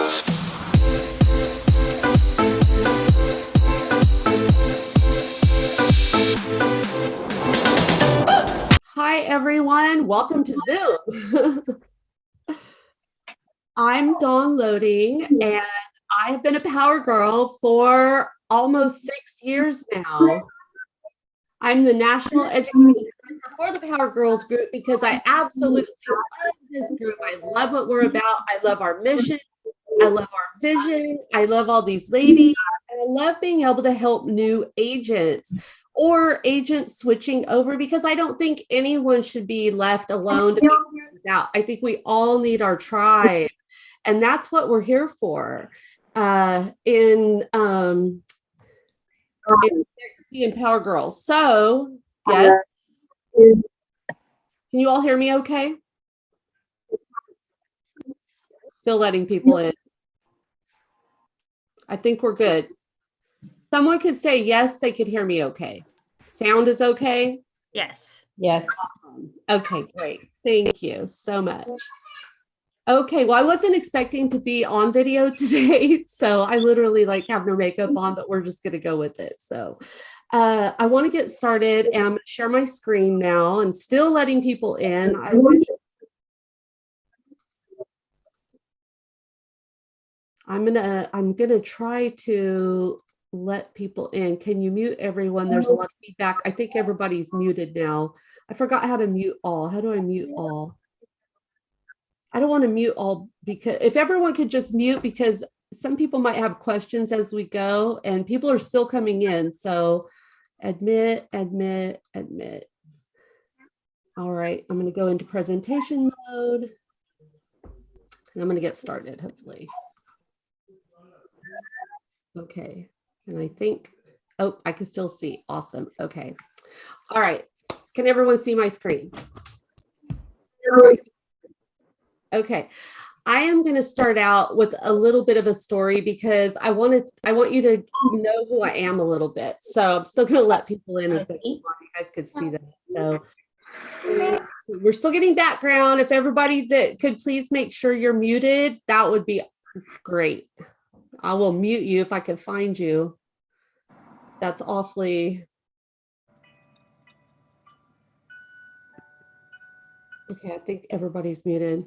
Hi, everyone. Welcome to Zoom. I'm Dawn Loading, and I've been a Power Girl for almost 6 years now. I'm the National Education Director for the Power Girls group because I absolutely love this group. I love what we're about. I love our mission. I love our vision. I love all these ladies. And I love being able to help new agents or agents switching over, because I don't think anyone should be left alone to figure things out. I think we all need our tribe. And that's what we're here for in EXP and Power Girls. So, yes. Can you all hear me okay? Still letting people in. I think we're good. Someone could say yes, they could hear me okay. Sound is okay? Yes. Yes. Awesome. Okay, great. Thank you so much. Okay, well, I wasn't expecting to be on video today, so I literally have no makeup on, but we're just going to go with it. So I want to get started, and I'm going to share my screen now and still letting people in. I'm gonna try to let people in. Can you mute everyone? There's a lot of feedback. I think everybody's muted now. I forgot how to mute all. How do I mute all? I don't want to mute all, because if everyone could just mute, because some people might have questions as we go and people are still coming in. So admit. All right, I'm going to go into presentation mode and I'm going to get started, hopefully. Okay, and I think, oh, I can still see. Awesome. Okay. All right. Can everyone see my screen? Okay. I am going to start out with a little bit of a story, because I want you to know who I am a little bit. So I'm still going to let people in as you guys could see that. So we're still getting background. If everybody that could please make sure you're muted, that would be great. I will mute you if I can find you. That's awfully. Okay, I think everybody's muted.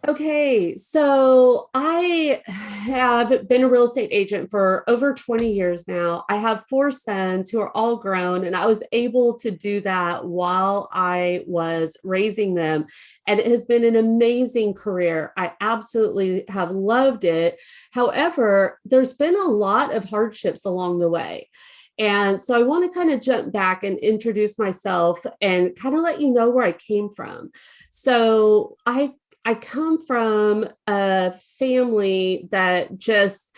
Okay, so I have been a real estate agent for over 20 years now. I have 4 sons who are all grown, and I was able to do that while I was raising them. And it has been an amazing career. I absolutely have loved it. However, there's been a lot of hardships along the way. And so I want to kind of jump back and introduce myself and kind of let you know where I came from. So I come from a family that just,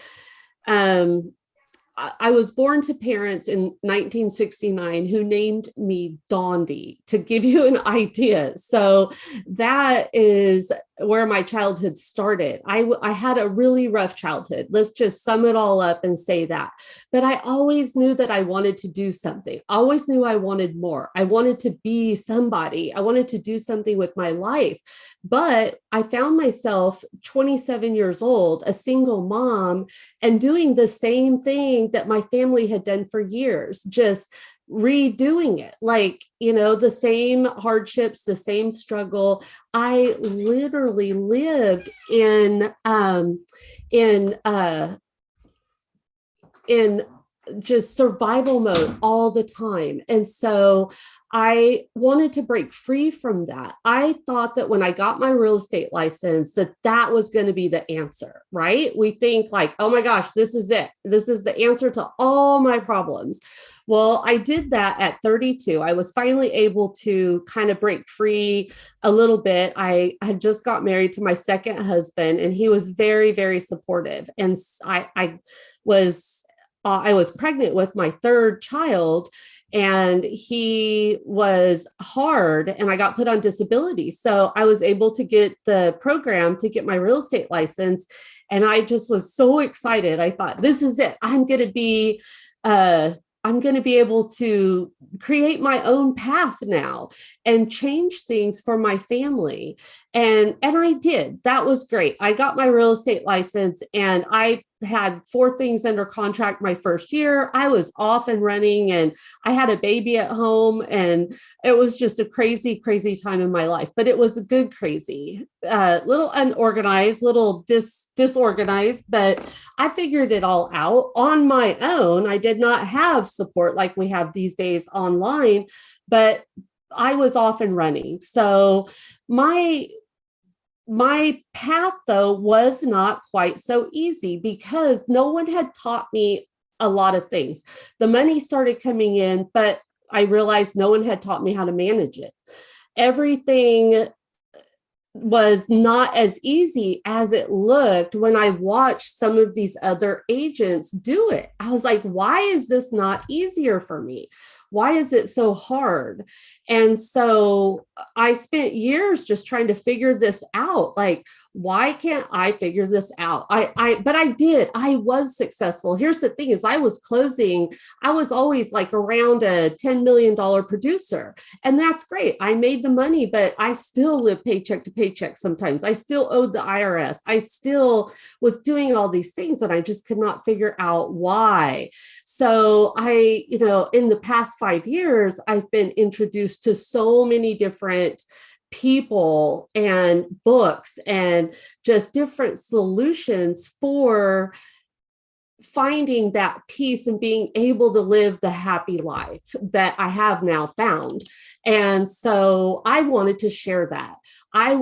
I was born to parents in 1969 who named me Dondi, to give you an idea. So that is where my childhood started. I had a really rough childhood. Let's just sum it all up and say that. But I always knew that I wanted to do something. I always knew I wanted more. I wanted to be somebody. I wanted to do something with my life. But I found myself 27 years old, a single mom, and doing the same thing that my family had done for years, just redoing it, the same hardships, the same struggle. I literally lived in just survival mode all the time. And so I wanted to break free from that. I thought that when I got my real estate license, that was going to be the answer, right? We think oh my gosh, this is it. This is the answer to all my problems. Well, I did that at 32. I was finally able to kind of break free a little bit. I had just got married to my second husband, and he was very, very supportive. And I was pregnant with my 3rd child, and he was hard, and I got put on disability. So I was able to get the program to get my real estate license. And I just was so excited. I thought, this is it. I'm going to be I'm going to be able to create my own path now and change things for my family. And I did. That was great. I got my real estate license and I had 4 things under contract my first year. I was off and running and I had a baby at home, and it was just a crazy, crazy time in my life, but it was a good crazy, little unorganized, little disorganized, but I figured it all out on my own. I did not have support like we have these days online, but I was off and running. So my path, though, was not quite so easy because no one had taught me a lot of things. The money started coming in, but I realized no one had taught me how to manage it. Everything was not as easy as it looked when I watched some of these other agents do it. I was like, why is this not easier for me? Why is it so hard? And so I spent years just trying to figure this out. Like, why can't I figure this out? But I did. I was successful. Here's the thing is I was always like around a $10 million producer. And that's great. I made the money, but I still live paycheck to paycheck sometimes. I still owed the IRS. I still was doing all these things and I just could not figure out why. So in the past 5 years, I've been introduced to so many different people and books and just different solutions for finding that peace and being able to live the happy life that I have now found. And so I wanted to share that. I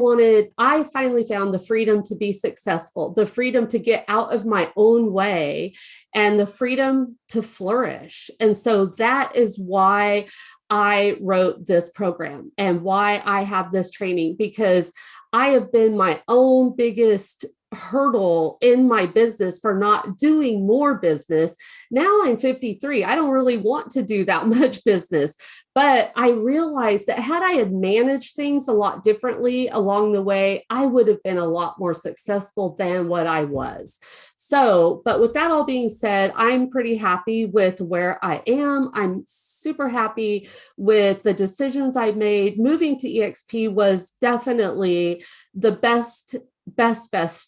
finally found the freedom to be successful, the freedom to get out of my own way, and the freedom to flourish. And so that is why I wrote this program and why I have this training, because I have been my own biggest hurdle in my business for not doing more business. Now I'm 53. I don't really want to do that much business, but I realized that had I had managed things a lot differently along the way, I would have been a lot more successful than what I was. So, but with that all being said, I'm pretty happy with where I am. I'm super happy with the decisions I made. Moving to EXP was definitely the best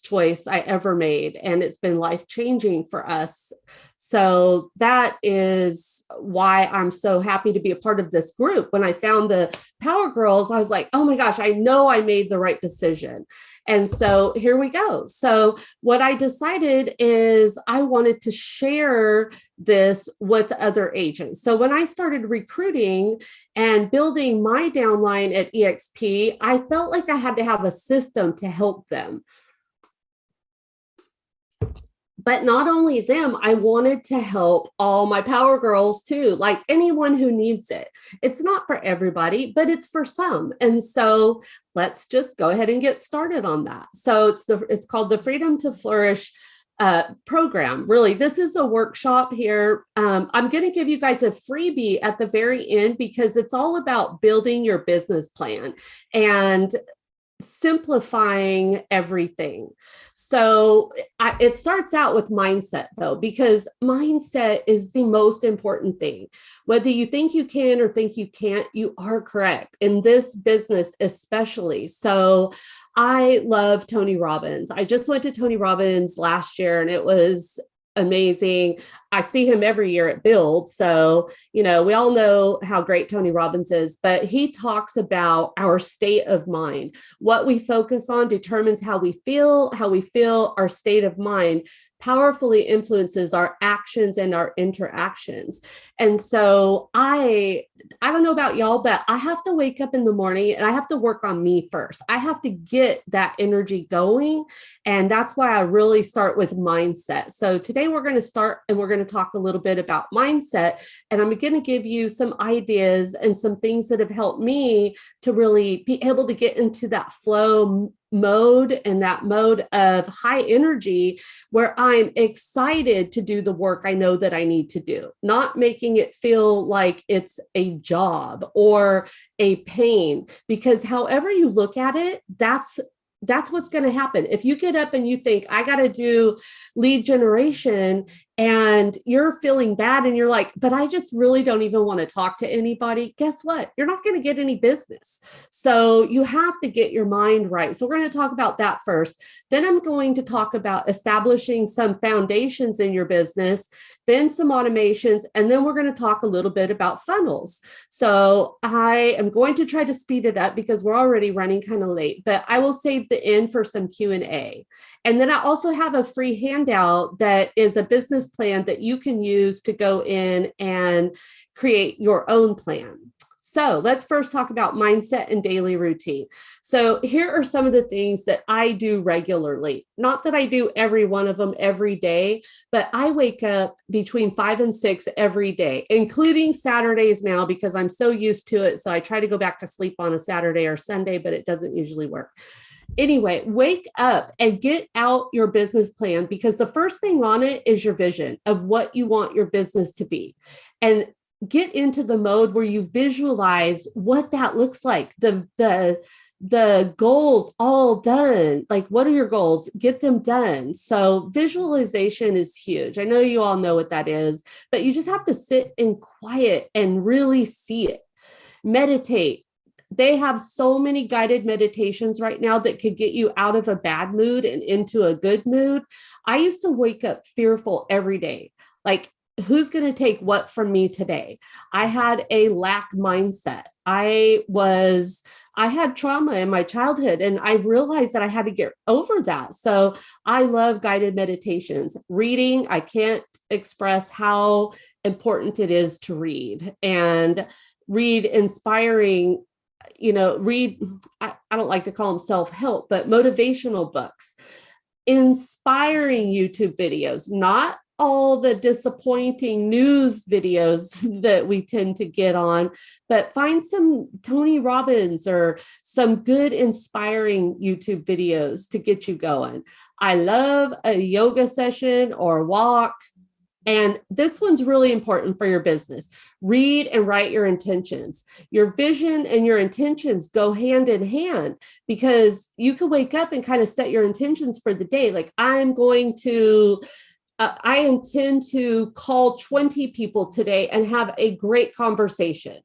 choice I ever made. And it's been life-changing for us. So that is why I'm so happy to be a part of this group. When I found the Power Girls, I was like, oh my gosh, I know I made the right decision. And so here we go. So what I decided is I wanted to share this with other agents. So when I started recruiting and building my downline at EXP, I felt like I had to have a system to help them. But not only them, I wanted to help all my Power Girls too, like anyone who needs it. It's not for everybody, but it's for some. And so let's just go ahead and get started on that. So it's called the Freedom to Flourish program. Really, this is a workshop here. I'm going to give you guys a freebie at the very end because it's all about building your business plan and simplifying everything. So it starts out with mindset, though, because mindset is the most important thing. Whether you think you can or think you can't, you are correct in this business, especially. So I love Tony Robbins. I just went to Tony Robbins last year and it was amazing. I see him every year at Build. So, we all know how great Tony Robbins is, but he talks about our state of mind. What we focus on determines how we feel. Our state of mind powerfully influences our actions and our interactions. And so I don't know about y'all, but I have to wake up in the morning and I have to work on me first. I have to get that energy going. And that's why I really start with mindset. So today we're going to start and we're going to talk a little bit about mindset. And I'm going to give you some ideas and some things that have helped me to really be able to get into that flow mode and that mode of high energy where I'm excited to do the work I know that I need to do, not making it feel like it's a job or a pain, because however you look at it, that's what's going to happen. If you get up and you think, I got to do lead generation and you're feeling bad and you're like, but I just really don't even want to talk to anybody, guess what? You're not going to get any business. So you have to get your mind right. So we're going to talk about that first. Then I'm going to talk about establishing some foundations in your business, then some automations, and then we're going to talk a little bit about funnels. So I am going to try to speed it up because we're already running kind of late, but I will save the end for some Q&A. And then I also have a free handout that is a business plan that you can use to go in and create your own plan. So let's first talk about mindset and daily routine. So here are some of the things that I do regularly. Not that I do every one of them every day, but I wake up between 5 and 6 every day, including Saturdays now because I'm so used to it. So I try to go back to sleep on a Saturday or Sunday, but it doesn't usually work. Anyway, wake up and get out your business plan because the first thing on it is your vision of what you want your business to be. And get into the mode where you visualize what that looks like, the goals all done. Like, what are your goals? Get them done. So visualization is huge. I know you all know what that is, but you just have to sit in quiet and really see it. Meditate. They have so many guided meditations right now that could get you out of a bad mood and into a good mood. I used to wake up fearful every day. Like, who's going to take what from me today? I had a lack mindset. I had trauma in my childhood and I realized that I had to get over that. So I love guided meditations. Reading, I can't express how important it is to read and read inspiring, I don't like to call them self-help, but motivational books, inspiring YouTube videos, not all the disappointing news videos that we tend to get on, but find some Tony Robbins or some good inspiring YouTube videos to get you going. I love a yoga session or walk. And this one's really important for your business. Read and write your intentions. Your vision and your intentions go hand in hand because you can wake up and kind of set your intentions for the day. Like, I intend to call 20 people today and have a great conversation.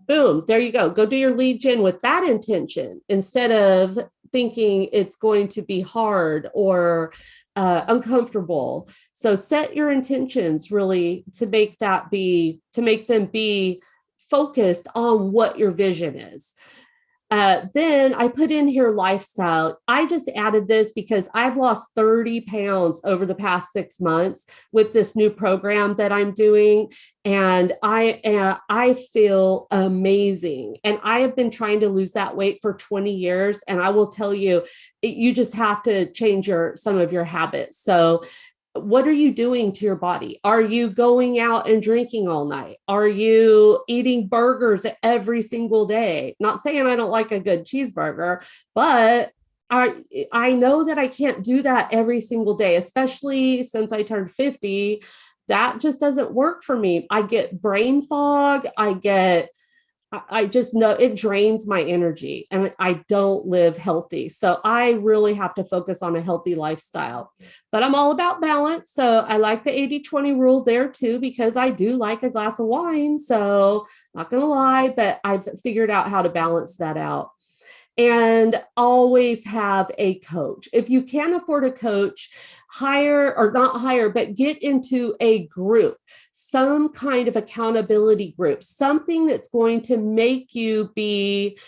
Boom, there you go. Go do your lead gen with that intention instead of thinking it's going to be hard or uncomfortable. So set your intentions really to make them be focused on what your vision is. Then I put in here lifestyle. I just added this because I've lost 30 pounds over the past 6 months with this new program that I'm doing. And I feel amazing. And I have been trying to lose that weight for 20 years. And I will tell you, you just have to change some of your habits. So what are you doing to your body? Are you going out and drinking all night? Are you eating burgers every single day? Not saying I don't like a good cheeseburger, but I know that I can't do that every single day, especially since I turned 50. That just doesn't work for me. I get brain fog. I just know it drains my energy and I don't live healthy. So I really have to focus on a healthy lifestyle, but I'm all about balance. So I like the 80-20 rule there too, because I do like a glass of wine. So not going to lie, but I've figured out how to balance that out. And always have a coach. If you can't afford a coach, but get into a group, some kind of accountability group, something that's going to make you be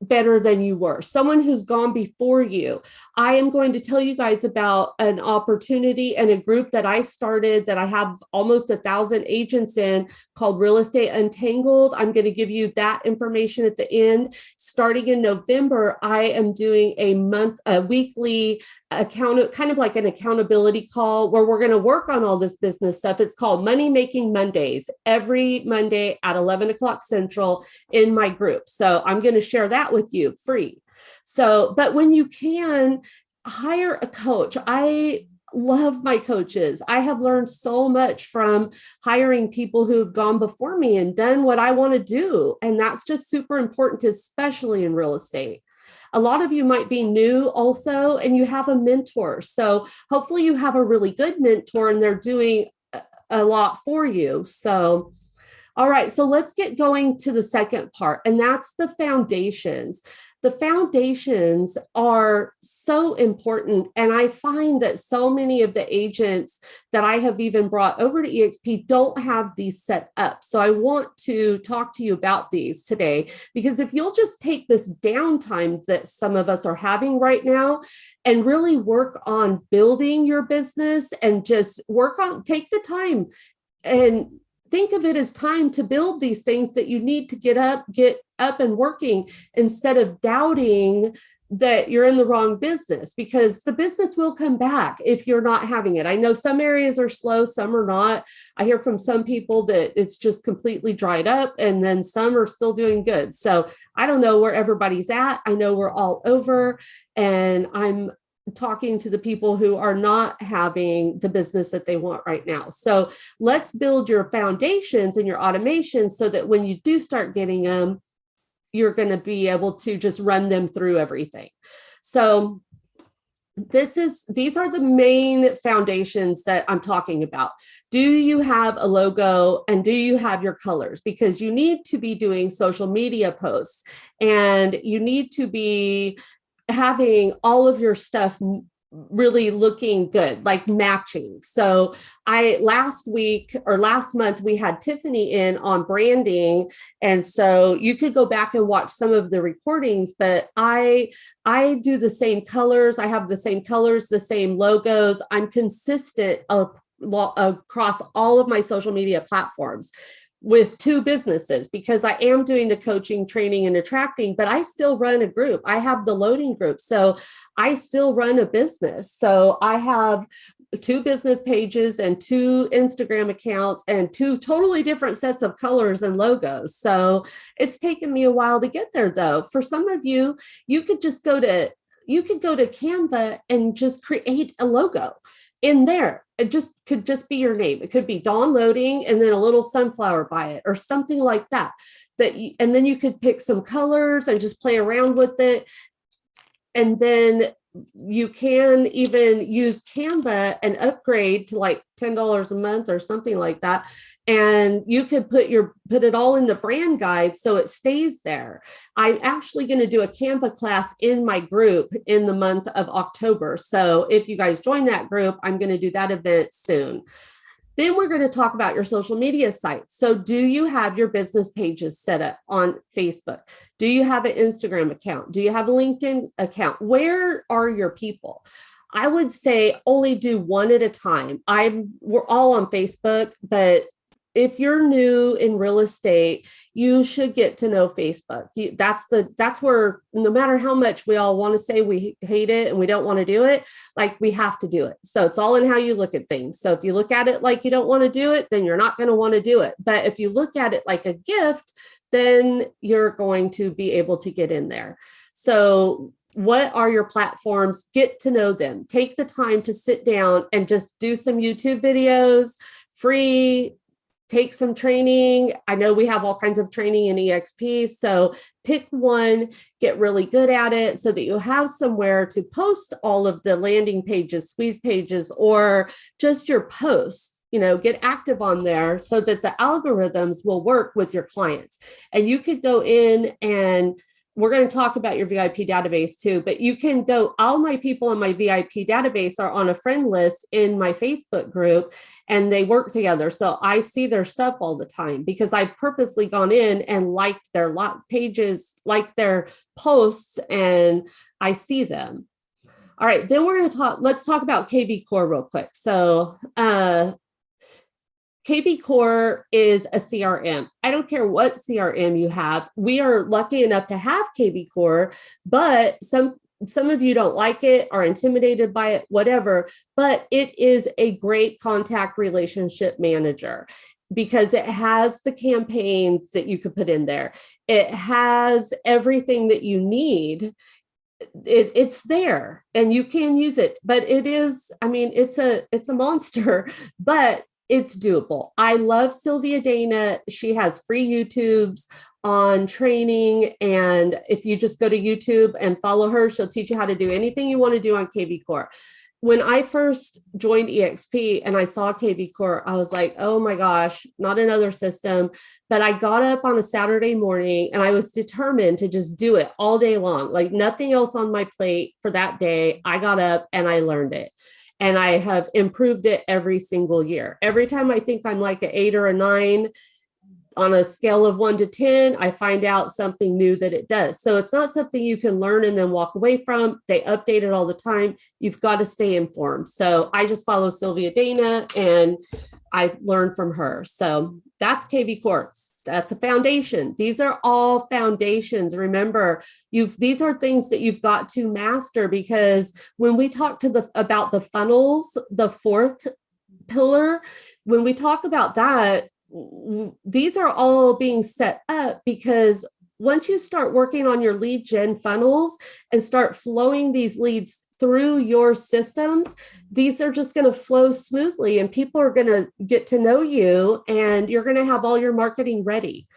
better than you were, someone who's gone before you. I am going to tell you guys about an opportunity and a group that I started that I have almost 1,000 agents in called Real Estate Untangled. I'm going to give you that information at the end. Starting in November, I am doing a weekly kind of like an accountability call where we're going to work on all this business stuff. It's called Money Making Mondays, every Monday at 11 o'clock Central in my group. So I'm going to share that with you free. So, but when you can, hire a coach. I love my coaches. I have learned so much from hiring people who have gone before me and done what I want to do. And that's just super important, especially in real estate. A lot of you might be new also, and you have a mentor. So hopefully you have a really good mentor and they're doing a lot for you. So all right, so let's get going to the second part, and that's the foundations. The foundations are so important, and I find that so many of the agents that I have even brought over to EXP don't have these set up. So I want to talk to you about these today, because if you'll just take this downtime that some of us are having right now and really work on building your business and just take the time and think of it as time to build these things that you need to get up and working, instead of doubting that you're in the wrong business, because the business will come back if you're not having it. I know some areas are slow, some are not. I hear from some people that it's just completely dried up, and then some are still doing good. So I don't know where everybody's at. I know we're all over, and I'm talking to the people who are not having the business that they want right now. So let's build your foundations and your automations so that when you do start getting them, you're going to be able to just run them through everything. So these are the main foundations that I'm talking about. Do you have a logo, and do you have your colors? Because you need to be doing social media posts, and you need to be having all of your stuff really looking good, like matching. So last month, we had Tiffany in on branding. And so you could go back and watch some of the recordings, but I do the same colors. I have the same colors, the same logos. I'm consistent across all of my social media platforms with two businesses, because I am doing the coaching, training, and attracting, but I still run a group. I have the loading group. So I still run a business. So I have 2 business pages and 2 Instagram accounts and 2 totally different sets of colors and logos. So it's taken me a while to get there, though. For some of you, you could go to Canva and just create a logo in there. It could just be your name. It could be Dawn Loading and then a little sunflower by it or something like that. And then you could pick some colors and just play around with it. And then you can even use Canva and upgrade to like $10 a month or something like that. And you could put it all in the brand guide so it stays there. I'm actually going to do a Canva class in my group in the month of October. So if you guys join that group, I'm going to do that event soon. Then we're going to talk about your social media sites. So do you have your business pages set up on Facebook? Do you have an Instagram account? Do you have a LinkedIn account? Where are your people? I would say only do one at a time. We're all on Facebook, but if you're new in real estate, you should get to know Facebook. That's where, no matter how much we all want to say we hate it and we don't want to do it, like we have to do it. So it's all in how you look at things. So if you look at it like you don't want to do it, then you're not going to want to do it. But if you look at it like a gift, then you're going to be able to get in there. So what are your platforms? Get to know them. Take the time to sit down and just do some YouTube videos, free. Take some training. I know we have all kinds of training in EXP. So pick one, get really good at it so that you have somewhere to post all of the landing pages, squeeze pages, or just your posts. Get active on there so that the algorithms will work with your clients. And you could go in, and we're going to talk about your VIP database too, but you can go, all my people in my VIP database are on a friend list in my Facebook group, and they work together. So I see their stuff all the time because I've purposely gone in and liked their pages, like their posts, and I see them. All right, then let's talk about KB Core real quick. So, KB Core is a CRM. I don't care what CRM you have. We are lucky enough to have KB Core, but some of you don't like it, are intimidated by it, whatever, but it is a great contact relationship manager because it has the campaigns that you could put in there. It has everything that you need. It's there and you can use it, but it's a monster, but it's doable. I love Sylvia Dana. She has free YouTubes on training. And if you just go to YouTube and follow her, she'll teach you how to do anything you want to do on KV Core. When I first joined EXP and I saw KV Core, I was like, oh my gosh, not another system. But I got up on a Saturday morning and I was determined to just do it all day long, like nothing else on my plate for that day. I got up and I learned it. And I have improved it every single year. Every time I think I'm like an 8 or a 9, on a scale of 1 to 10, I find out something new that it does. So it's not something you can learn and then walk away from. They update it all the time. You've got to stay informed. So I just follow Sylvia Dana and I learned from her. So that's KV Core. That's a foundation. These are all foundations. Remember, these are things that you've got to master, because when we talk about the funnels, the 4th pillar, when we talk about that, these are all being set up because once you start working on your lead gen funnels and start flowing these leads through your systems, these are just going to flow smoothly and people are going to get to know you and you're going to have all your marketing ready.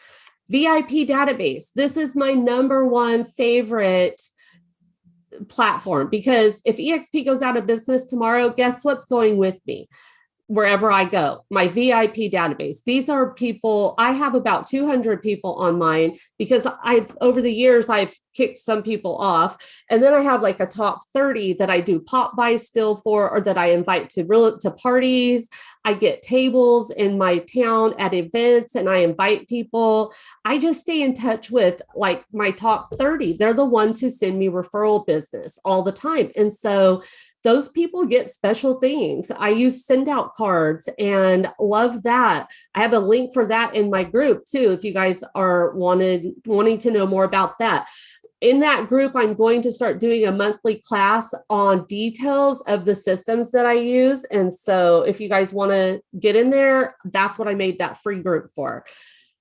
VIP database. This is my number one favorite platform, because if EXP goes out of business tomorrow, guess what's going with me? Wherever I go, my VIP database. These are people, I have about 200 people on mine, because over the years, I've kicked some people off. And then I have like a top 30 that I do pop by still for, or that I invite to parties. I get tables in my town at events and I invite people. I just stay in touch with like my top 30. They're the ones who send me referral business all the time. And so those people get special things. I use send out cards and love that. I have a link for that in my group too, if you guys are wanting to know more about that. In that group, I'm going to start doing a monthly class on details of the systems that I use. And so if you guys want to get in there, that's what I made that free group for.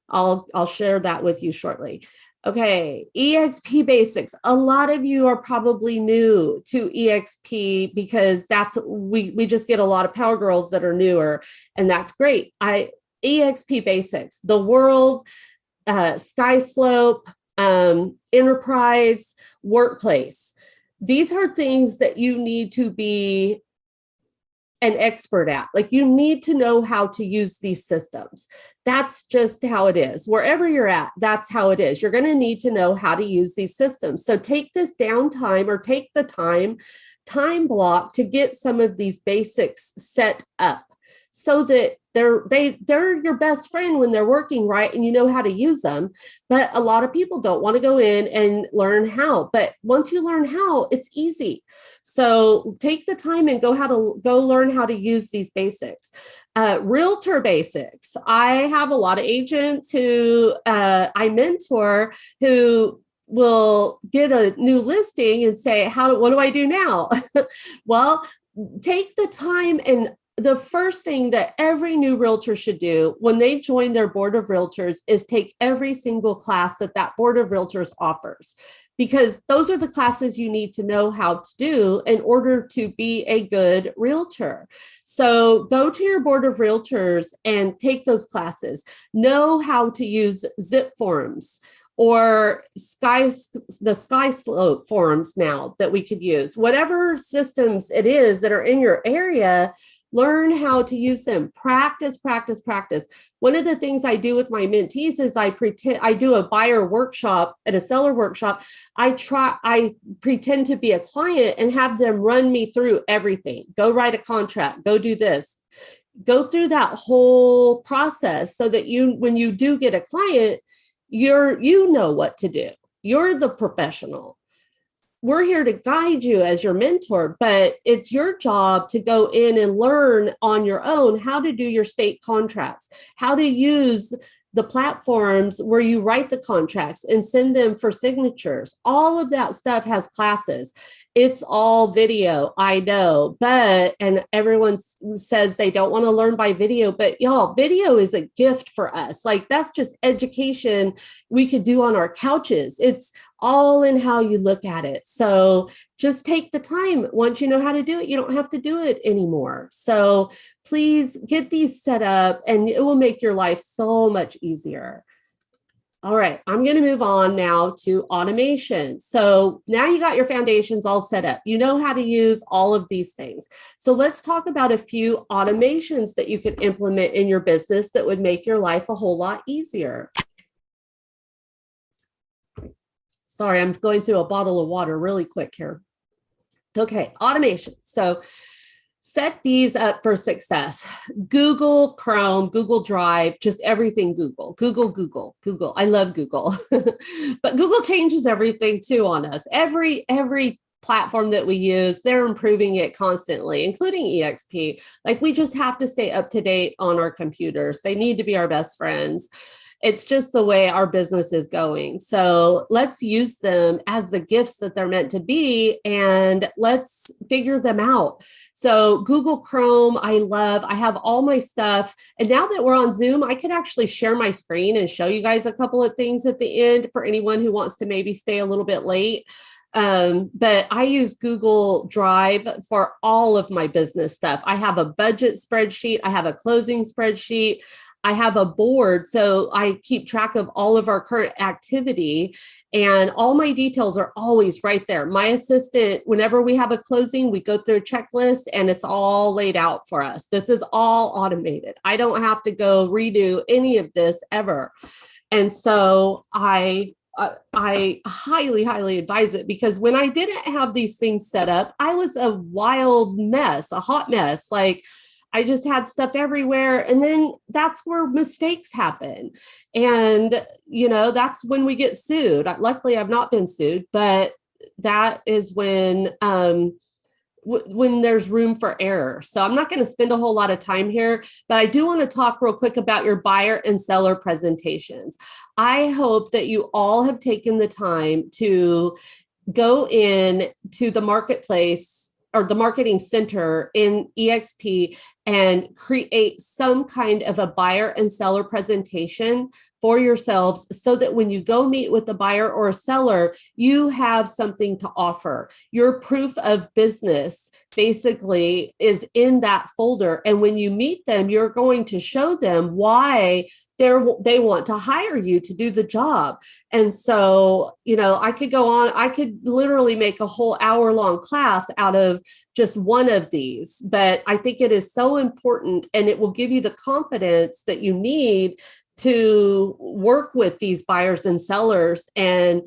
I'll share that with you shortly. Okay, EXP basics. A lot of you are probably new to EXP because we just get a lot of Power Girls that are newer, and that's great. EXP basics, the world, Sky Slope, enterprise, workplace. These are things that you need to be an expert at. Like, you need to know how to use these systems. That's just how it is. Wherever you're at, that's how it is. You're going to need to know how to use these systems. So take this downtime, or take the time block to get some of these basics set up, so that they're your best friend when they're working, right? And you know how to use them. But a lot of people don't want to go in and learn how. But once you learn how, it's easy. So take the time and go learn how to use these basics. Realtor basics. I have a lot of agents who I mentor who will get a new listing and say, what do I do now? Well, take the time. And the first thing that every new realtor should do when they join their board of realtors is take every single class that board of realtors offers, because those are the classes you need to know how to do in order to be a good realtor. So go to your board of realtors and take those classes. Know how to use zip forms, or the Sky Slope forms now that we could use. Whatever systems it is that are in your area, learn how to use them. Practice, practice, practice. One of the things I do with my mentees is I do a buyer workshop and a seller workshop. I pretend to be a client and have them run me through everything. Go write a contract, go do this. Go through that whole process so that when you do get a client, you know what to do. You're the professional. We're here to guide you as your mentor, but it's your job to go in and learn on your own how to do your state contracts, how to use the platforms where you write the contracts and send them for signatures. All of that stuff has classes. It's all video, I know, and everyone says they don't want to learn by video, but y'all, video is a gift for us. Like, that's just education we could do on our couches. It's all in how you look at it. So just take the time. Once you know how to do it, you don't have to do it anymore. So please get these set up and it will make your life so much easier. All right, I'm going to move on now to automation. So now you got your foundations all set up. You know how to use all of these things. So let's talk about a few automations that you could implement in your business that would make your life a whole lot easier. Sorry, I'm going through a bottle of water really quick here. Okay, automation. So set these up for success. Google Chrome, Google Drive, just everything Google. Google. I love Google. But Google changes everything too on us. Every platform that we use, they're improving it constantly, including EXP. Like we just have to stay up to date on our computers. They need to be our best friends. It's just the way our business is going. So let's use them as the gifts that they're meant to be, and let's figure them out. So Google Chrome, I love. I have all my stuff. And now that we're on Zoom, I can actually share my screen and show you guys a couple of things at the end for anyone who wants to maybe stay a little bit late. But I use Google Drive for all of my business stuff. I have a budget spreadsheet. I have a closing spreadsheet. I have a board, so I keep track of all of our current activity, and all my details are always right there. My assistant, whenever we have a closing, we go through a checklist and it's all laid out for us. This is all automated. I don't have to go redo any of this ever. And so I highly advise it, because when I didn't have these things set up, I was a wild mess, a hot mess. Like I just had stuff everywhere. And then that's where mistakes happen. And, you know, that's when we get sued. Luckily, I've not been sued, but that is when there's room for error. So I'm not going to spend a whole lot of time here, but I do want to talk real quick about your buyer and seller presentations. I hope that you all have taken the time to go in to the marketplace or the marketing center in EXP and create some kind of a buyer and seller presentation for yourselves, so that when you go meet with a buyer or a seller, you have something to offer. Your proof of business basically is in that folder. And when you meet them, you're going to show them why they want to hire you to do the job. And so, you know, I could go on, I could literally make a whole hour-long class out of just one of these, but I think it is so important, and it will give you the confidence that you need to work with these buyers and sellers and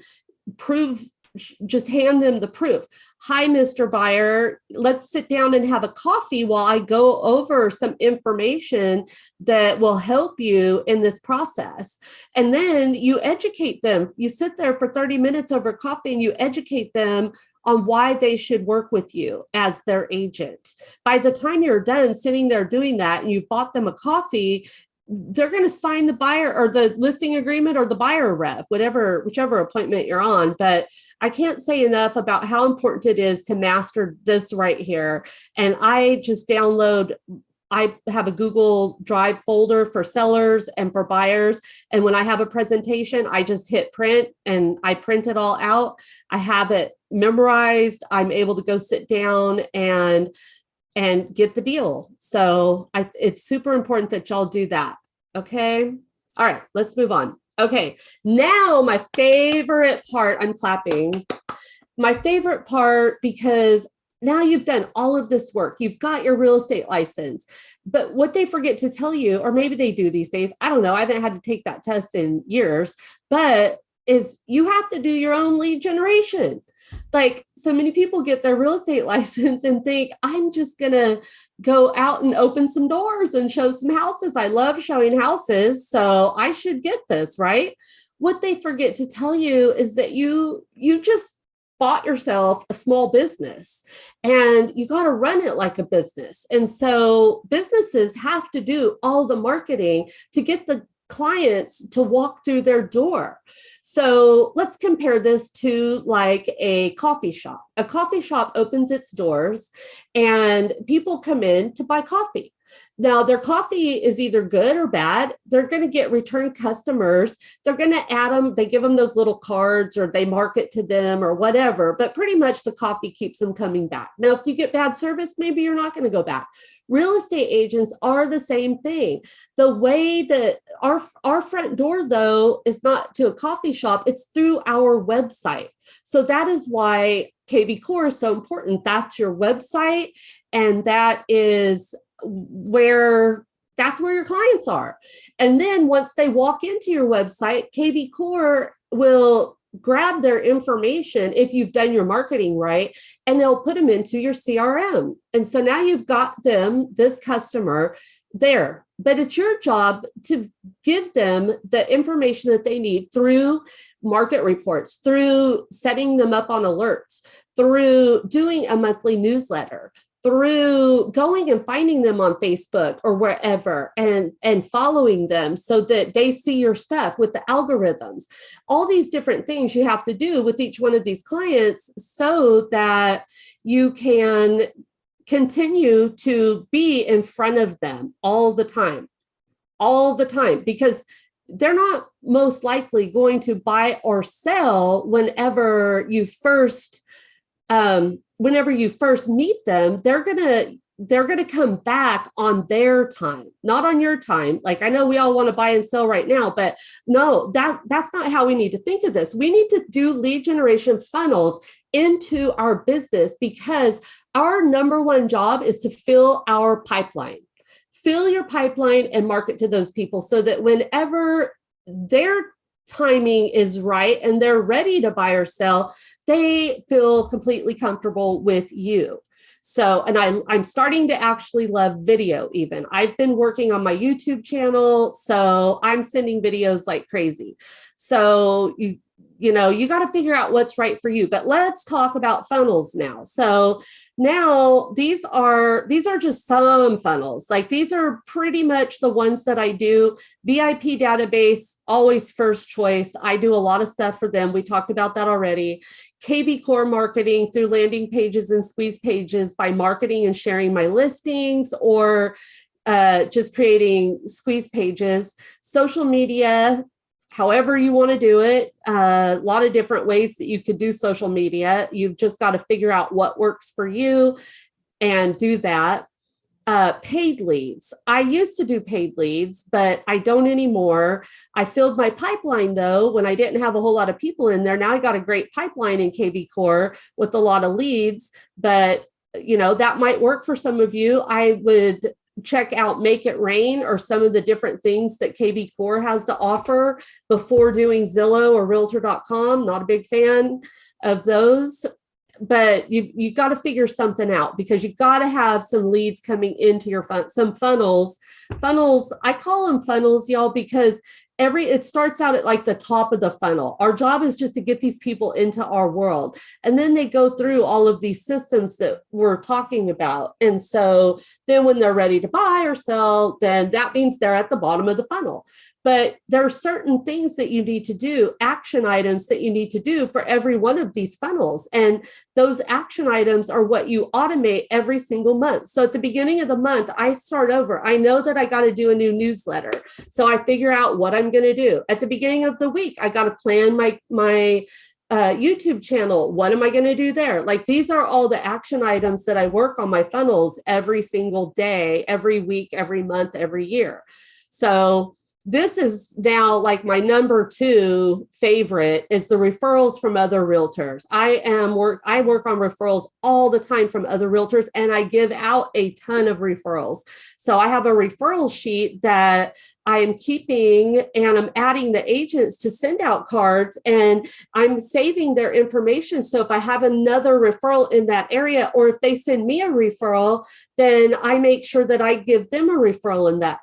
just hand them the proof. Hi, Mr. Buyer, let's sit down and have a coffee while I go over some information that will help you in this process. And then you educate them. You sit there for 30 minutes over coffee and you educate them on why they should work with you as their agent. By the time you're done sitting there doing that and you've bought them a coffee, they're going to sign the buyer or the listing agreement or the buyer rep, whichever appointment you're on. But I can't say enough about how important it is to master this right here. And I just I have a Google Drive folder for sellers and for buyers. And when I have a presentation, I just hit print and I print it all out. I have it memorized. I'm able to go sit down and get the deal. So it's super important that y'all do that. Okay. All right, let's move on. Okay. Now my favorite part, I'm clapping. My favorite part, because now you've done all of this work. You've got your real estate license, but what they forget to tell you, or maybe they do these days, I don't know, I haven't had to take that test in years, but is you have to do your own lead generation. Like, so many people get their real estate license and think, I'm just going to go out and open some doors and show some houses. I love showing houses, so I should get this, right? What they forget to tell you is that you just bought yourself a small business and you got to run it like a business. And so businesses have to do all the marketing to get the clients to walk through their door. So let's compare this to like a coffee shop. A coffee shop opens its doors and people come in to buy coffee. Now, their coffee is either good or bad. They're going to get return customers. They're going to add them. They give them those little cards or they market to them or whatever. But pretty much the coffee keeps them coming back. Now, if you get bad service, maybe you're not going to go back. Real estate agents are the same thing. The way that our front door, though, is not to a coffee shop, it's through our website. So that is why KB Core is so important. That's your website. And that's where your clients are. And then once they walk into your website, KB Core will grab their information if you've done your marketing right, and they'll put them into your CRM. And so now you've got this customer there, but it's your job to give them the information that they need through market reports, through setting them up on alerts, through doing a monthly newsletter, through going and finding them on Facebook or wherever and following them so that they see your stuff with the algorithms. All these different things you have to do with each one of these clients so that you can continue to be in front of them all the time, because they're not most likely going to buy or sell whenever you first meet them. They're gonna come back on their time, not on your time. Like, I know we all want to buy and sell right now, but no, that's not how we need to think of this. We need to do lead generation funnels into our business, because our number one job is to fill our pipeline. Fill your pipeline and market to those people so that whenever their timing is right and they're ready to buy or sell, they feel completely comfortable with you. So, and I'm starting to actually love video even. I've been working on my YouTube channel, so I'm sending videos like crazy. So you got to figure out what's right for you. But let's talk about funnels now. So now these are just some funnels. Like, these are pretty much the ones that I do. VIP database, always first choice. I do a lot of stuff for them. We talked about that already. KB Core marketing through landing pages and squeeze pages by marketing and sharing my listings, or just creating squeeze pages. Social media, however you want to do it. A lot of different ways that you could do social media. You've just got to figure out what works for you and do that. Paid leads. I used to do paid leads, but I don't anymore. I filled my pipeline, though, when I didn't have a whole lot of people in there. Now I got a great pipeline in KB Core with a lot of leads, but that might work for some of you. I would check out Make It Rain or some of the different things that KB Core has to offer before doing Zillow or Realtor.com. Not a big fan of those, but you got to figure something out, because you got to have some leads coming into your some funnels. I call them funnels, y'all, because it starts out at like the top of the funnel. Our job is just to get these people into our world. And then they go through all of these systems that we're talking about. And so then when they're ready to buy or sell, then that means they're at the bottom of the funnel. But there are certain things that you need to do, action items that you need to do for every one of these funnels. And those action items are what you automate every single month. So at the beginning of the month, I start over. I know that I got to do a new newsletter. So I figure out what I'm going to do. At the beginning of the week, I got to plan my YouTube channel. What am I going to do there? Like, these are all the action items that I work on my funnels every single day, every week, every month, every year. So this is now like my number 2 favorite is the referrals from other realtors. I work on referrals all the time from other realtors, and I give out a ton of referrals. So I have a referral sheet that I'm keeping, and I'm adding the agents to send out cards, and I'm saving their information. So if I have another referral in that area, or if they send me a referral, then I make sure that I give them a referral in that,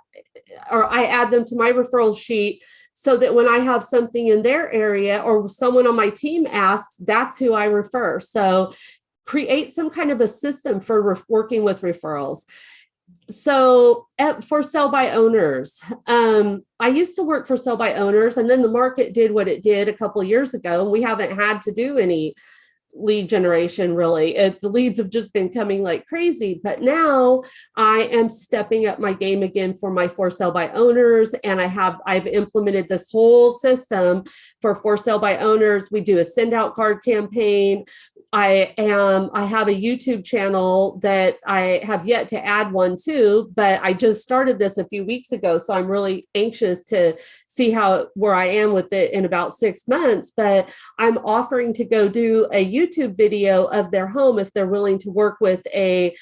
or I add them to my referral sheet, so that when I have something in their area or someone on my team asks, that's who I refer. So create some kind of a system for working with referrals. So for sell by owners, I used to work for sell by owners, and then the market did what it did a couple of years ago, and we haven't had to do any lead generation, really. The leads have just been coming like crazy. But now I am stepping up my game again for my for sale by owners. And I've implemented this whole system for sale by owners. We do a send out card campaign. I have a YouTube channel that I have yet to add one to, but I just started this a few weeks ago. So I'm really anxious to see where I am with it in about 6 months. But I'm offering to go do a YouTube video of their home if they're willing to work with a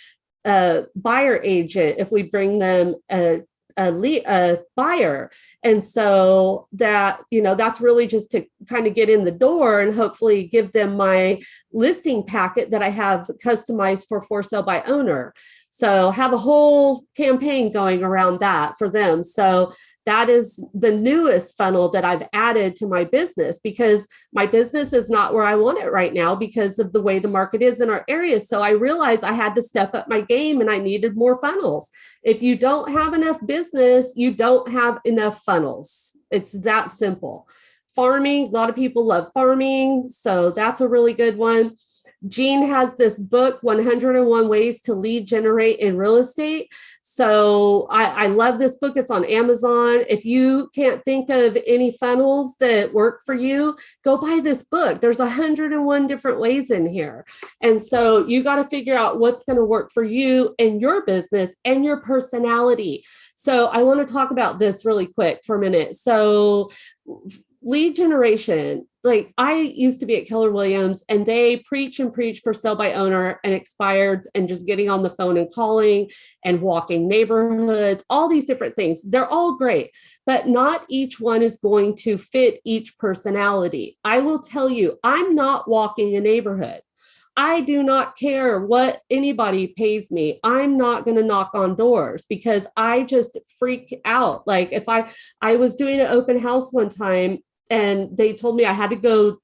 buyer agent, if we bring them a buyer. And so that, that's really just to kind of get in the door and hopefully give them my listing packet that I have customized for sale by owner. So have a whole campaign going around that for them. So that is the newest funnel that I've added to my business, because my business is not where I want it right now because of the way the market is in our area. So I realized I had to step up my game and I needed more funnels. If you don't have enough business, you don't have enough funnels. It's that simple. Farming, a lot of people love farming. So that's a really good one. Jean has this book, 101 Ways to Lead Generate in Real Estate. So I love this book. It's on Amazon. If you can't think of any funnels that work for you, go buy this book. There's 101 different ways in here. And so you got to figure out what's going to work for you and your business and your personality. So I want to talk about this really quick for a minute. So lead generation, like I used to be at Keller Williams and they preach and preach for sell by owner and expired and just getting on the phone and calling and walking neighborhoods, all these different things. They're all great, but not each one is going to fit each personality. I will tell you, I'm not walking a neighborhood. I do not care what anybody pays me. I'm not going to knock on doors because I just freak out. Like if I was doing an open house one time and they told me I had to go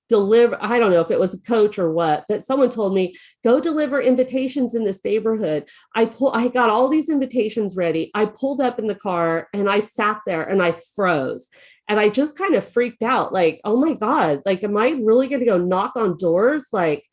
deliver, I don't know if it was a coach or what, but someone told me, go deliver invitations in this neighborhood. I got all these invitations ready. I pulled up in the car and I sat there and I froze. And I just kind of freaked out like, oh my God, like, am I really going to go knock on doors? Like,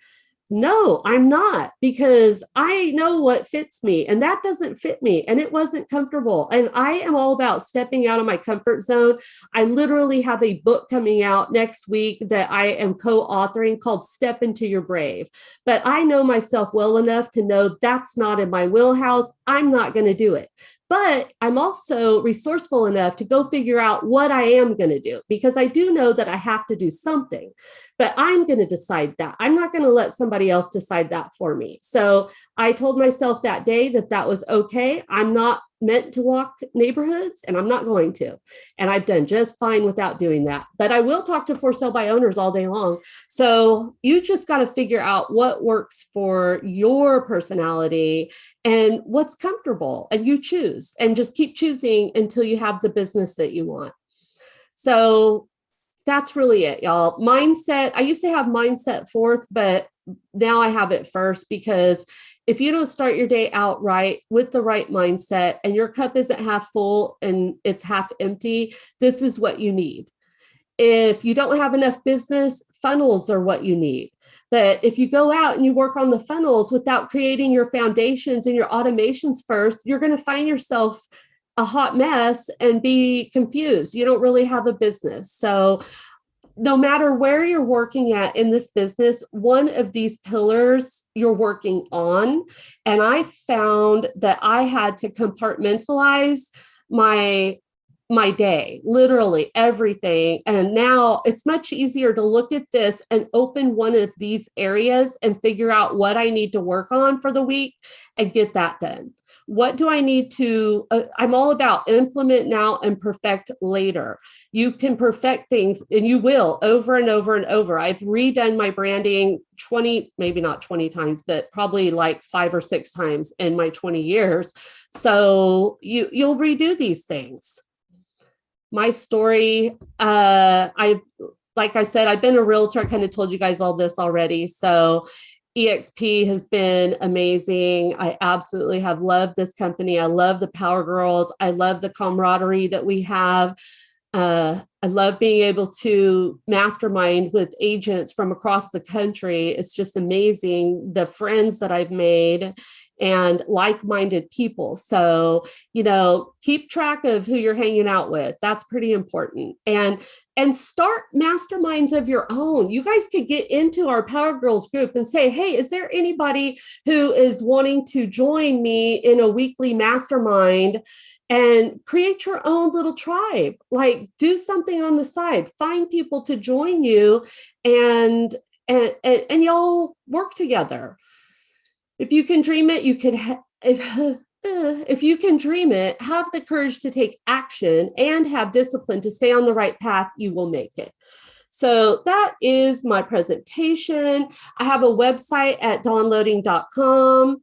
no, I'm not, because I know what fits me and that doesn't fit me and it wasn't comfortable. And I am all about stepping out of my comfort zone. I literally have a book coming out next week that I am co-authoring called Step Into Your Brave. But I know myself well enough to know that's not in my wheelhouse. I'm not going to do it. But I'm also resourceful enough to go figure out what I am going to do, because I do know that I have to do something, but I'm going to decide that. I'm not going to let somebody else decide that for me. So I told myself that day that that was okay. I'm not meant to walk neighborhoods and I'm not going to. And I've done just fine without doing that. But I will talk to for sale by owners all day long. So you just got to figure out what works for your personality and what's comfortable, and you choose and just keep choosing until you have the business that you want. So that's really it, y'all. Mindset. I used to have mindset fourth, but now I have it first, because if you don't start your day out right with the right mindset and your cup isn't half full and it's half empty, this is what you need. If you don't have enough business, funnels are what you need. But if you go out and you work on the funnels without creating your foundations and your automations first, you're going to find yourself a hot mess and be confused. You don't really have a business. So no matter where you're working at in this business, one of these pillars you're working on. And I found that I had to compartmentalize my day, literally everything. And now it's much easier to look at this and open one of these areas and figure out what I need to work on for the week and get that done. What do I need to, I'm all about implement now and perfect later. You can perfect things and you will over and over and over. I've redone my branding 20, maybe not 20 times, but probably like 5 or 6 times in my 20 years. So you'll redo these things. My story, like I said, I've been a realtor. I kind of told you guys all this already. So EXP has been amazing. I absolutely have loved this company. I love the Power Girls. I love the camaraderie that we have. I love being able to mastermind with agents from across the country. It's just amazing the friends that I've made and like-minded people. So, keep track of who you're hanging out with. That's pretty important. And start masterminds of your own. You guys could get into our Power Girls group and say, hey, is there anybody who is wanting to join me in a weekly mastermind? And create your own little tribe. Like, do something on the side, find people to join you, and you'll work together. If you can dream it, you can if you can dream it, have the courage to take action and have discipline to stay on the right path, you will make it. So that is my presentation. I have a website at dawnloading.com.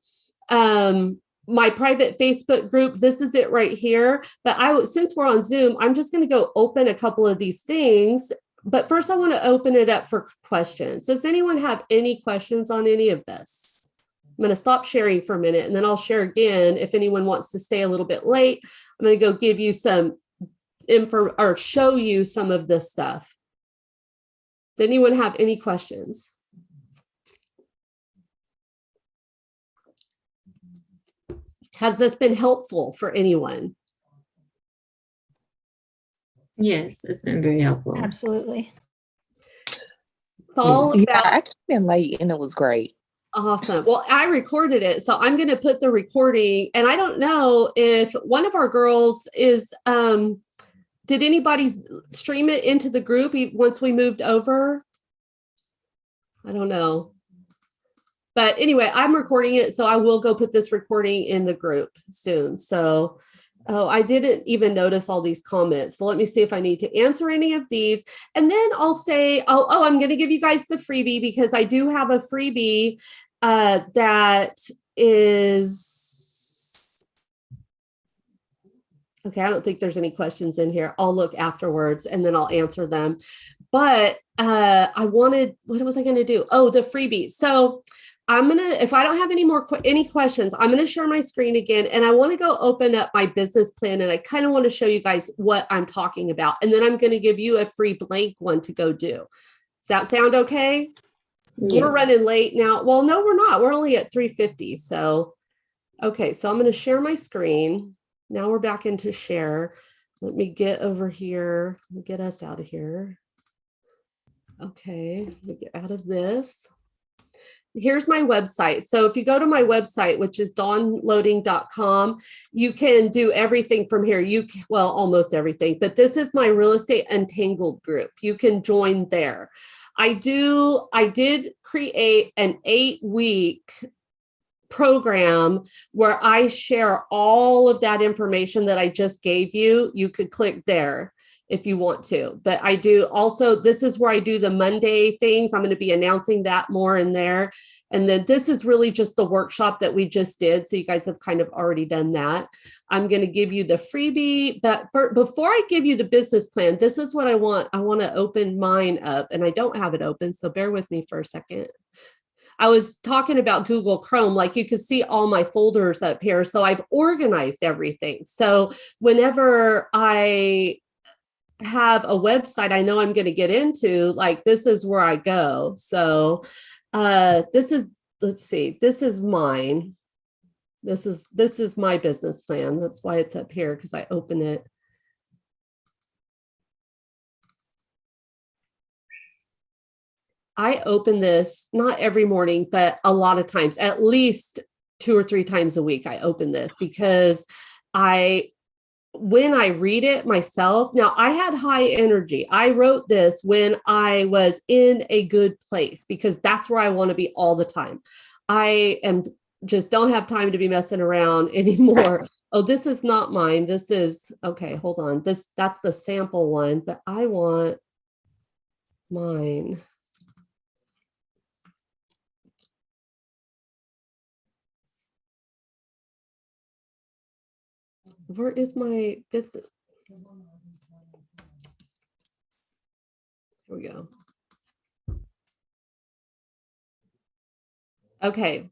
My private Facebook group, this is it right here. But since we're on Zoom, I'm just going to go open a couple of these things. But first, I want to open it up for questions. Does anyone have any questions on any of this? I'm going to stop sharing for a minute, and then I'll share again. If anyone wants to stay a little bit late, I'm going to go give you some info or show you some of this stuff. Does anyone have any questions? Has this been helpful for anyone? Yes, it's been very helpful. Absolutely. It's all about. I came in late and it was great. Awesome. Well, I recorded it, so I'm going to put the recording. And I don't know if one of our girls is. Did anybody stream it into the group once we moved over? I don't know. But anyway, I'm recording it, so I will go put this recording in the group soon. So, I didn't even notice all these comments. So let me see if I need to answer any of these. And then I'll say, I'm going to give you guys the freebie, because I do have a freebie that is... Okay, I don't think there's any questions in here. I'll look afterwards and then I'll answer them. But what was I going to do? Oh, the freebie. So if I don't have any questions, I'm going to share my screen again, and I want to go open up my business plan, and I kind of want to show you guys what I'm talking about. And then I'm going to give you a free blank one to go do. Does that sound okay? Yes. We're running late now. Well, no, we're not. We're only at 3:50. So, okay. So I'm going to share my screen. Now we're back into share. Let me get over here. Get us out of here. Okay. Let me get out of this. Here's my website. So if you go to my website, which is dawnloading.com, you can do everything from here. Almost everything, but this is my Real Estate Untangled group. You can join there. I did create an 8-week program where I share all of that information that I just gave you. You could click there if you want to, but I do also, this is where I do the Monday things. I'm going to be announcing that more in there. And then this is really just the workshop that we just did. So you guys have kind of already done that. I'm going to give you the freebie, but before I give you the business plan, this is what I want. I want to open mine up, and I don't have it open. So bear with me for a second. I was talking about Google Chrome, like you can see all my folders up here. So I've organized everything. So whenever I have a website I know I'm going to get into, like this is where I go. So this is, let's see, this is mine. This is my business plan. That's why it's up here, because I open it. I open this not every morning, but a lot of times, at least 2 or 3 times a week. I open this because when I read it myself, now I had high energy. I wrote this when I was in a good place, because that's where I want to be all the time. Don't have time to be messing around anymore. Oh, this is not mine. This is, okay, hold on. That's the sample one, but I want mine. Where is my business? Here we go. Okay.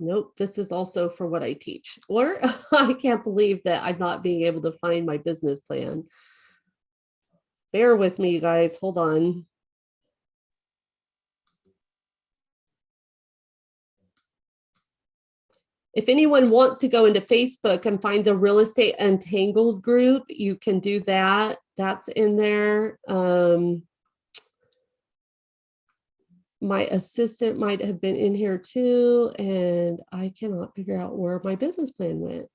Nope, this is also for what I teach. Or I can't believe that I'm not being able to find my business plan. Bear with me, you guys. Hold on. If anyone wants to go into Facebook and find the Real Estate Untangled group, you can do that. That's in there. My assistant might have been in here too, and I cannot figure out where my business plan went.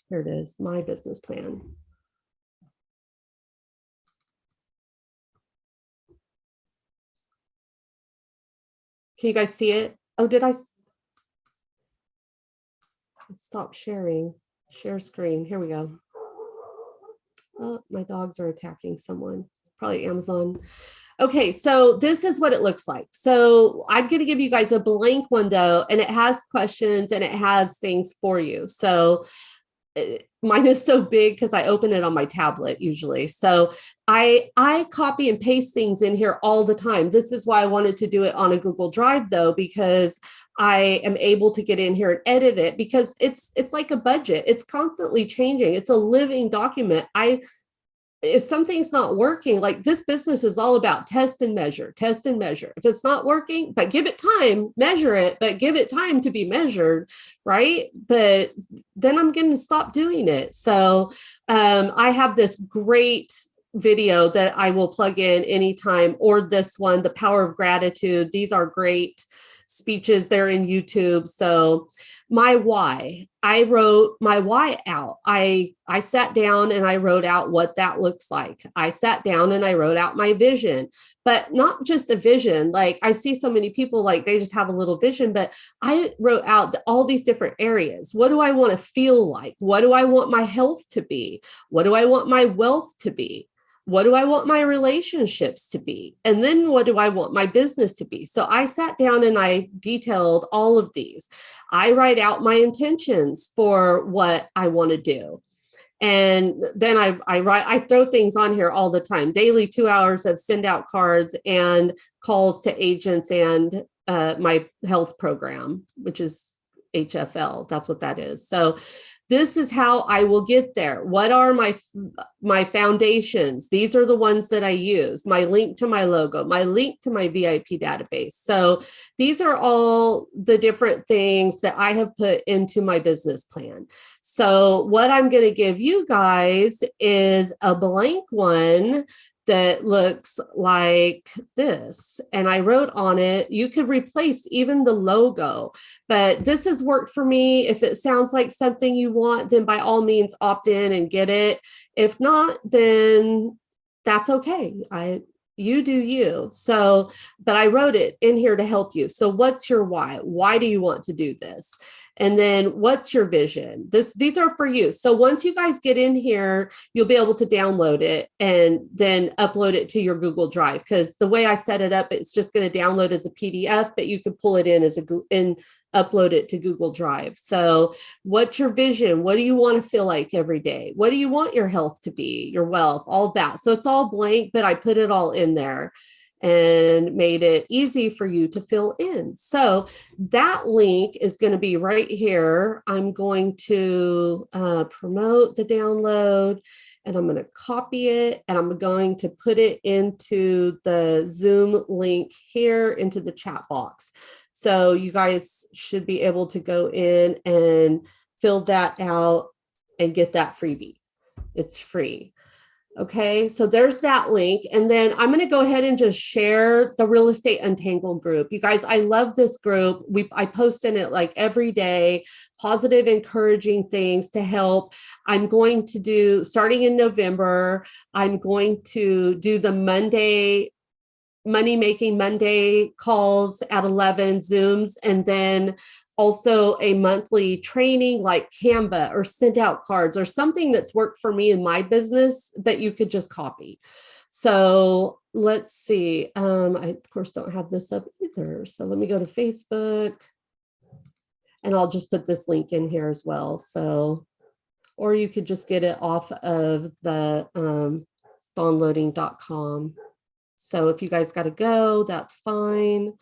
Here it is, my business plan. Can you guys see it? Oh, did I stop sharing? Share screen. Here we go. Oh, my dogs are attacking someone, probably Amazon. Okay, so this is what it looks like. So I'm going to give you guys a blank one though, and it has questions and it has things for you. So mine is so big because I open it on my tablet usually. So I copy and paste things in here all the time. This is why I wanted to do it on a Google Drive though, because I am able to get in here and edit it, because it's like a budget. It's constantly changing. It's a living document. If something's not working, like this business is all about test and measure, test and measure. If it's not working, but give it time, measure it, but give it time to be measured, right? But then I'm going to stop doing it. So I have this great video that I will plug in anytime, or this one, The Power of Gratitude. These are great speeches. They're in YouTube. So my why, I wrote my why out. I sat down and I wrote out what that looks like. I sat down and I wrote out my vision, but not just a vision. Like I see so many people, like they just have a little vision, but I wrote out all these different areas. What do I want to feel like? What do I want my health to be? What do I want my wealth to be? What do I want my relationships to be? And then what do I want my business to be? So I sat down and I detailed all of these. I write out my intentions for what I want to do. And then I throw things on here all the time, daily 2 hours of send out cards and calls to agents and my health program, which is HFL. That's what that is. So this is how I will get there. What are my foundations? These are the ones that I use. My link to my logo, my link to my VIP database. So these are all the different things that I have put into my business plan. So what I'm going to give you guys is a blank one that looks like this. And I wrote on it, you could replace even the logo, but this has worked for me. If it sounds like something you want, then by all means opt in and get it. If not, then that's okay. You do you. So, but I wrote it in here to help you. So what's your why? Why do you want to do this? And then what's your vision? These are for you. So once you guys get in here, you'll be able to download it and then upload it to your Google Drive. Because the way I set it up, it's just going to download as a PDF, but you can pull it in as upload it to Google Drive. So what's your vision? What do you want to feel like every day? What do you want your health to be, your wealth, all of that? So it's all blank, but I put it all in there and made it easy for you to fill in. So that link is going to be right here. I'm going to promote the download, and I'm going to copy it, and I'm going to put it into the Zoom link here into the chat box. So you guys should be able to go in and fill that out and get that freebie. It's free. Okay, so there's that link. And then I'm going to go ahead and just share the Real Estate Untangled group. You guys, I love this group. I post in it like every day, positive, encouraging things to help. I'm going to do, starting in November, I'm going to do the Money Making Monday calls at 11 Zooms, and then also a monthly training like Canva or send out cards or something that's worked for me in my business that you could just copy. So let's see. I of course don't have this up either. So let me go to Facebook, and I'll just put this link in here as well. So, or you could just get it off of the bondloading.com. So if you guys got to go, that's fine.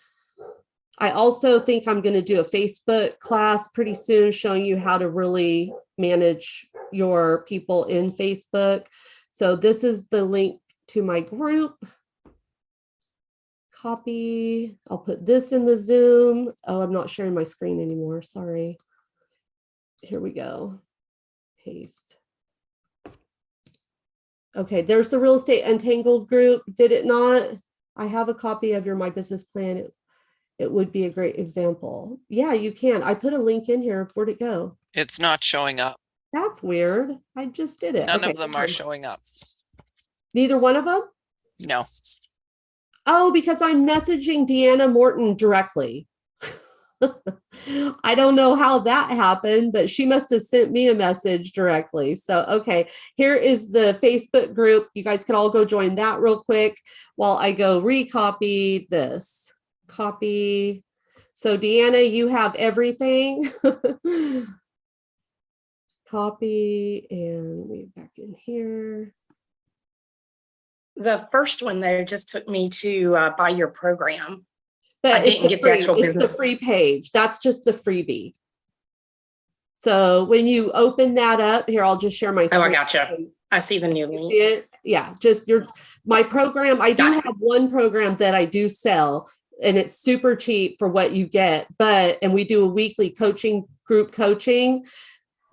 I also think I'm going to do a Facebook class pretty soon showing you how to really manage your people in Facebook. So this is the link to my group. Copy. I'll put this in the Zoom. Oh, I'm not sharing my screen anymore. Sorry. Here we go. Paste. Okay, there's the Real Estate Untangled group. Did it not? I have a copy of your My Business Plan. It would be a great example. Yeah, you can. I put a link in here. Where'd it go? It's not showing up. That's weird. I just did it. None Okay, of them are showing up. Neither one of them? No. Oh, because I'm messaging Deanna Morton directly. I don't know how that happened, but she must have sent me a message directly. So, okay, here is the Facebook group. You guys can all go join that real quick while I go recopy this. Copy. So, Deanna, you have everything. Copy and we back in here. The first one though just took me to buy your program. But I didn't get the actual it's business. the free page. That's just the freebie. So when you open that up, here, I'll just share my screen. Oh, I gotcha. I see the new You link. see it? Yeah, just my program. I do Got it. have one program that I do sell, and it's super cheap for what you get. And we do a weekly group coaching.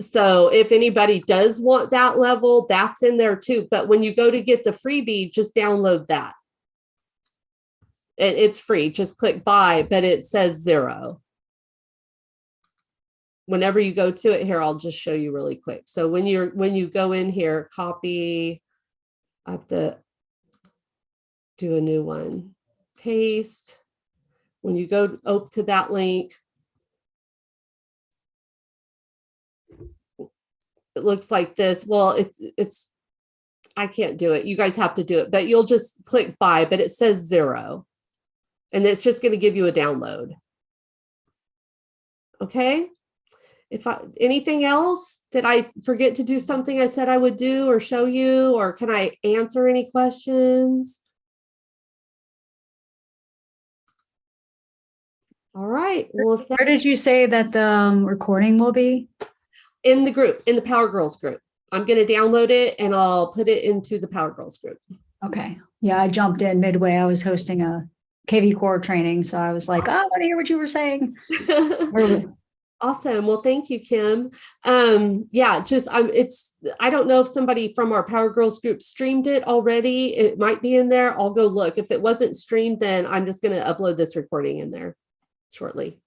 So if anybody does want that level, that's in there too. But when you go to get the freebie, just download that. It's free. Just click buy, but it says 0. Whenever you go to it here, I'll just show you really quick. So when you go in here, copy, I have to do a new one, paste. When you go up to that link, it looks like this. Well, it's I can't do it. You guys have to do it, but you'll just click buy, but it says 0. And it's just going to give you a download. Okay. Anything else? Did I forget to do something I said I would do or show you, or can I answer any questions? All right. Well, Where did you say that the recording will be? In the group, in the Power Girls group. I'm going to download it and I'll put it into the Power Girls group. Okay. Yeah, I jumped in midway. I was hosting a KV Core training. So I was like, I want to hear what you were saying. Awesome. Well, thank you, Kim. Yeah, I don't know if somebody from our Power Girls group streamed it already. It might be in there. I'll go look. If it wasn't streamed, then I'm just going to upload this recording in there shortly.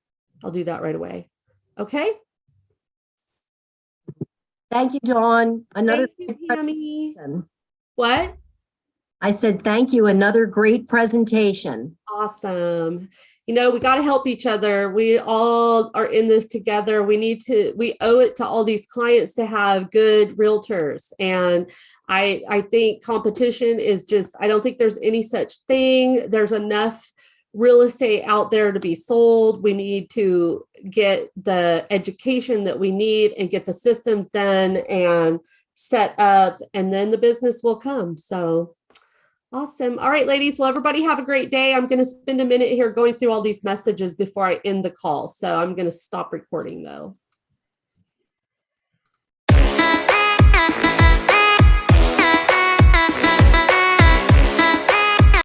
I'll do that right away. Okay. Thank you, Dawn. Thank you, Tammy. What? I said, thank you. Another great presentation. Awesome. We got to help each other. We all are in this together. We owe it to all these clients to have good realtors. And I think competition is I don't think there's any such thing. There's enough real estate out there to be sold. We need to get the education that we need and get the systems done and set up, and then the business will come. So awesome. All right, ladies. Well, everybody have a great day. I'm going to spend a minute here going through all these messages before I end the call. So I'm going to stop recording though.